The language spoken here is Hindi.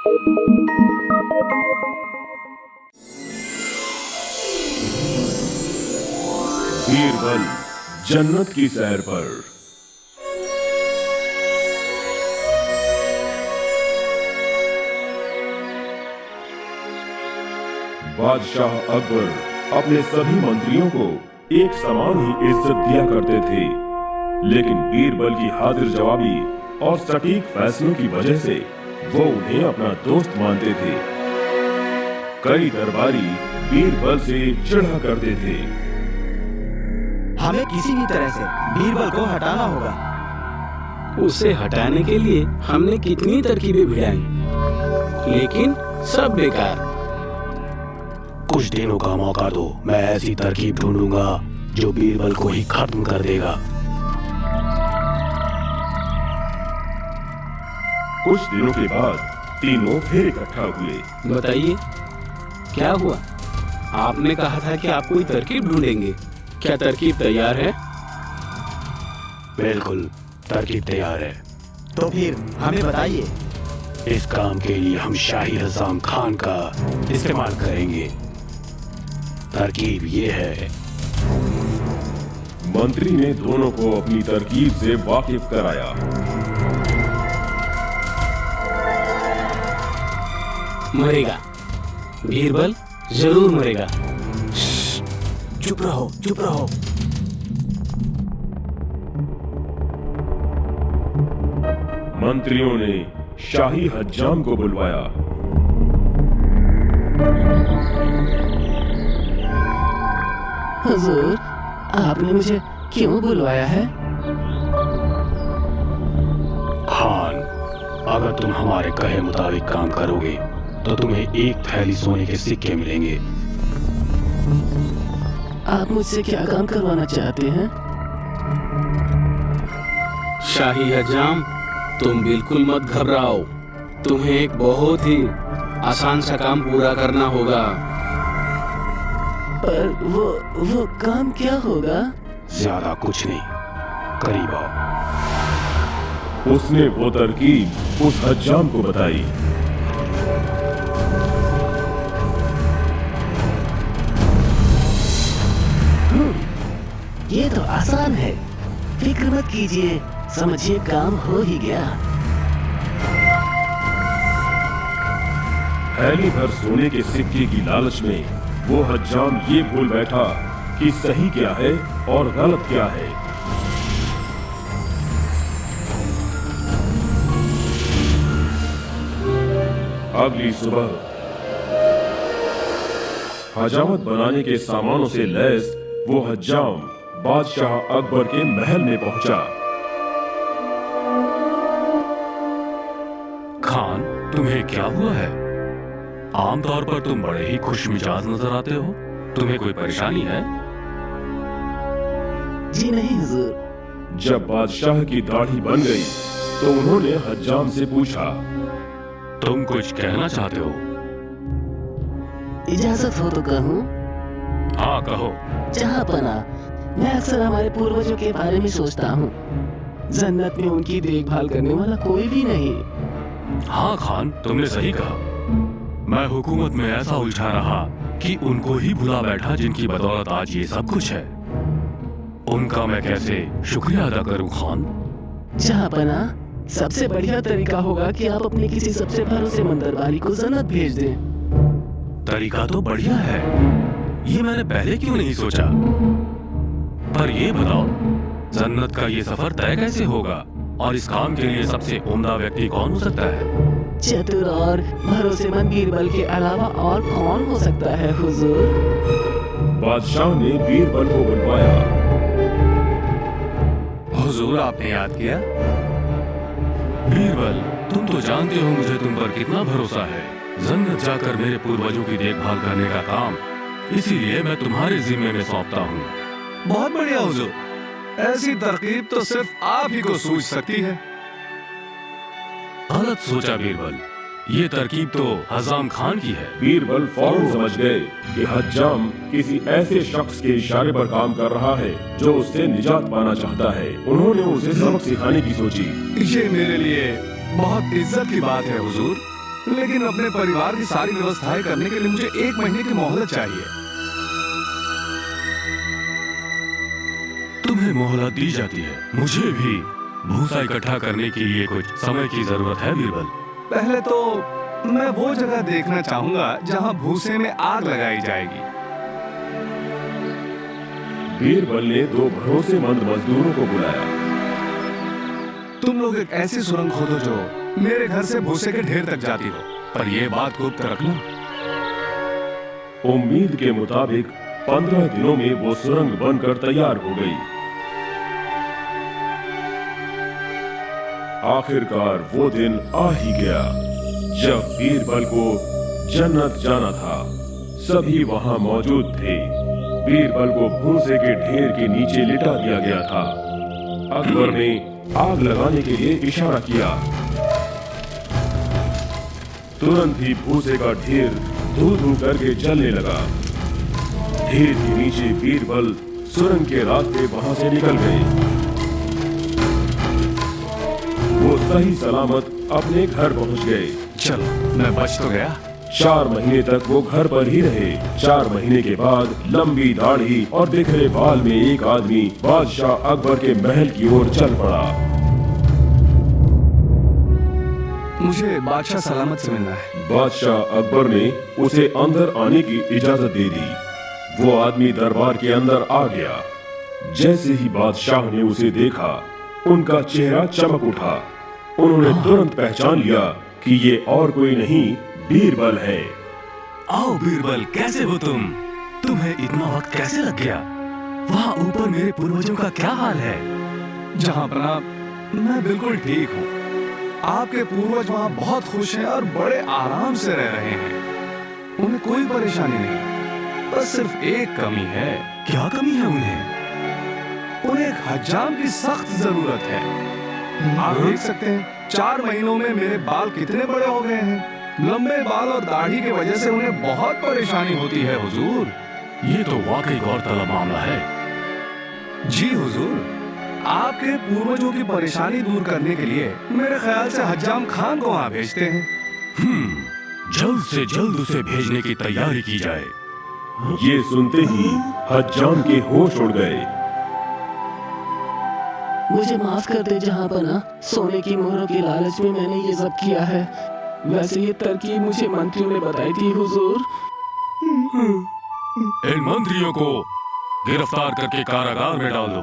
बीरबल जन्नत की सैर पर। बादशाह अकबर अपने सभी मंत्रियों को एक समान ही इज्जत दिया करते थे, लेकिन बीरबल की हाजिर जवाबी और सटीक फैसलों की वजह से वो उन्हें अपना दोस्त मानते थे। कई दरबारी बीरबल से चिढ़ा करते थे। हमें किसी भी तरह से बीरबल को हटाना होगा। उसे हटाने के लिए हमने कितनी तरकीबें भिड़ाई, लेकिन सब बेकार। कुछ दिनों का मौका दो, मैं ऐसी तरकीब ढूंढूंगा जो बीरबल को ही खत्म कर देगा। कुछ दिनों के बाद तीनों फिर इकट्ठा हुए। बताइए क्या हुआ? आपने कहा था कि आप कोई तरकीब ढूंढेंगे। क्या तरकीब तैयार है? बिल्कुल, तरकीब तैयार है। तो फिर हमें बताइए। इस काम के लिए हम शाही हज़ाम खान का इस्तेमाल करेंगे। तरकीब ये है। मंत्री ने दोनों को अपनी तरकीब से वाकिफ कराया। मरेगा, बीरबल जरूर मरेगा। चुप रहो, चुप रहो। मंत्रियों ने शाही हज्जाम को बुलवाया। हुजूर, आपने मुझे क्यों बुलवाया है? खान, अगर तुम हमारे कहे मुताबिक काम करोगे तो तुम्हें एक थैली सोने के सिक्के मिलेंगे। आप मुझसे क्या काम करवाना चाहते हैं? शाही हज्जाम, तुम बिल्कुल मत घबराओ। तुम्हें एक बहुत ही आसान सा काम पूरा करना होगा। पर वो काम क्या होगा? ज्यादा कुछ नहीं, करीब आओ। उसने वो तरकीब उस हज्जाम को बताई। ये तो आसान है, फिक्र मत कीजिए, समझिए काम हो ही गया। थैली भर सोने के सिक्के की लालच में वो हज्जाम ये भूल बैठा कि सही क्या है और गलत क्या है। अगली सुबह हजामत बनाने के सामानों से लैस वो हज्जाम बादशाह अकबर के महल में पहुंचा। खान, तुम्हें क्या हुआ है? आमतौर पर तुम बड़े ही खुश मिजाज नजर आते हो। तुम्हें कोई परेशानी है? जी नहीं हुजूर। जब बादशाह की दाढ़ी बन गई तो उन्होंने हज्जाम से पूछा, तुम कुछ कहना चाहते हो? इजाजत हो तो कहूँ? हाँ, कहो। जहाँपना, मैं अक्सर हमारे पूर्वजों के बारे में सोचता हूँ। जन्नत में उनकी देखभाल करने वाला कोई भी नहीं। हाँ खान, तुमने सही कहा। मैं हुकूमत में ऐसा उलझा रहा कि उनको ही भुला बैठा जिनकी बदौलत आज ये सब कुछ है। उनका मैं कैसे शुक्रिया अदा करूं खान? जहाँपना, सबसे बढ़िया तरीका होगा कि आप अपने किसी सबसे भरोसेमंद दरबारी को जन्नत भेज दें। तरीका तो बढ़िया है, ये मैंने पहले क्यों नहीं सोचा? पर ये बताओ, जन्नत का ये सफर तय कैसे होगा और इस काम के लिए सबसे उम्दा व्यक्ति कौन हो सकता है? चतुर और भरोसेमंद बीरबल के अलावा और कौन हो सकता है हुजूर? बादशाह ने बीरबल को बुलवाया। हुजूर, आपने याद किया? बीरबल, तुम तो जानते हो मुझे तुम पर कितना भरोसा है। जन्नत जाकर मेरे पूर्वजों की देखभाल करने का काम इसीलिए मैं तुम्हारे जिम्मे में सौंपता हूँ। बहुत बढ़िया हुजूर, ऐसी तरकीब तो सिर्फ आप ही को सूझ सकती है। गलत सोचा बीरबल, ये तरकीब तो हज़ाम खान की है। बीरबल फौरन समझ गए कि हज्जाम किसी ऐसे शख्स के इशारे पर काम कर रहा है जो उससे निजात पाना चाहता है। उन्होंने उसे सबक सिखाने की सोची। ये मेरे लिए बहुत इज्जत की बात है हुजूर। लेकिन अपने परिवार की सारी व्यवस्थाएं करने के लिए मुझे 1 महीने की मोहलत चाहिए। तुम्हें मोहलत दी जाती है, मुझे भी भूसा इकट्ठा करने के लिए कुछ समय की जरूरत है बीरबल। पहले तो मैं वो जगह देखना चाहूंगा जहां भूसे में आग लगाई जाएगी। बीरबल ने 2 भरोसेमंद मजदूरों को बुलाया। तुम लोग एक ऐसी सुरंग खोदो जो मेरे घर से भूसे के ढेर तक जाती हो, पर यह बात गुप्त रखना। उम्मीद के मुताबिक 15 दिनों में वो सुरंग बनकर तैयार हो गई। आखिरकार वो दिन आ ही गया जब बीरबल को जन्नत जाना था। सभी वहां मौजूद थे। बीरबल को भूसे के ढेर के नीचे लिटा दिया गया था। अकबर ने आग लगाने के लिए इशारा किया। तुरंत ही भूसे का ढेर धू धू करके जलने लगा। ढेर के नीचे बीरबल सुरंग के रास्ते वहां से निकल गए। वो सही सलामत अपने घर पहुंच गए। चलो, मैं बच तो गया। 4 महीने तक वो घर पर ही रहे। 4 महीने के बाद लंबी दाढ़ी और बिखरे बाल में एक आदमी बादशाह अकबर के महल की ओर चल पड़ा। मुझे बादशाह सलामत से मिलना है। बादशाह अकबर ने उसे अंदर आने की इजाजत दे दी। वो आदमी दरबार के अंदर आ गया। जैसे ही बादशाह ने उसे देखा, उनका चेहरा चमक उठा। उन्होंने तुरंत पहचान लिया कि ये और कोई नहीं, बीरबल है। आओ बीरबल, कैसे हो तुम? तुम्हें इतना वक्त कैसे लग गया? वहाँ ऊपर मेरे पूर्वजों का क्या हाल है? जहां पर मैं बिल्कुल ठीक हूँ। आपके पूर्वज वहाँ बहुत खुश हैं और बड़े आराम से रह रहे हैं। उन्हें कोई परेशानी नहीं, बस सिर्फ एक कमी है। क्या कमी है उन्हें? उन्हें एक हज्जाम की सख्त जरूरत है। आप देख सकते हैं 4 महीनों में मेरे बाल कितने बड़े हो गए हैं। लंबे बाल और दाढ़ी की वजह से उन्हें बहुत परेशानी होती है हुजूर। ये तो वाकई गौरतलब मामला है। जी हुजूर, आपके पूर्वजों की परेशानी दूर करने के लिए मेरे ख्याल से हज्जाम खान को वहाँ भेजते हैं। जल्द से जल्द उसे भेजने की तैयारी की जाए। ये सुनते ही हज्जाम के होश उड़ गए। मुझे माफ कर दे जहाँ पना, सोने की मोहरों की लालच में मैंने ये सब किया है। वैसे ये तरकीब मुझे मंत्रियों ने बताई थी हुजूर। इन मंत्रियों को गिरफ्तार करके कारागार में डाल दो।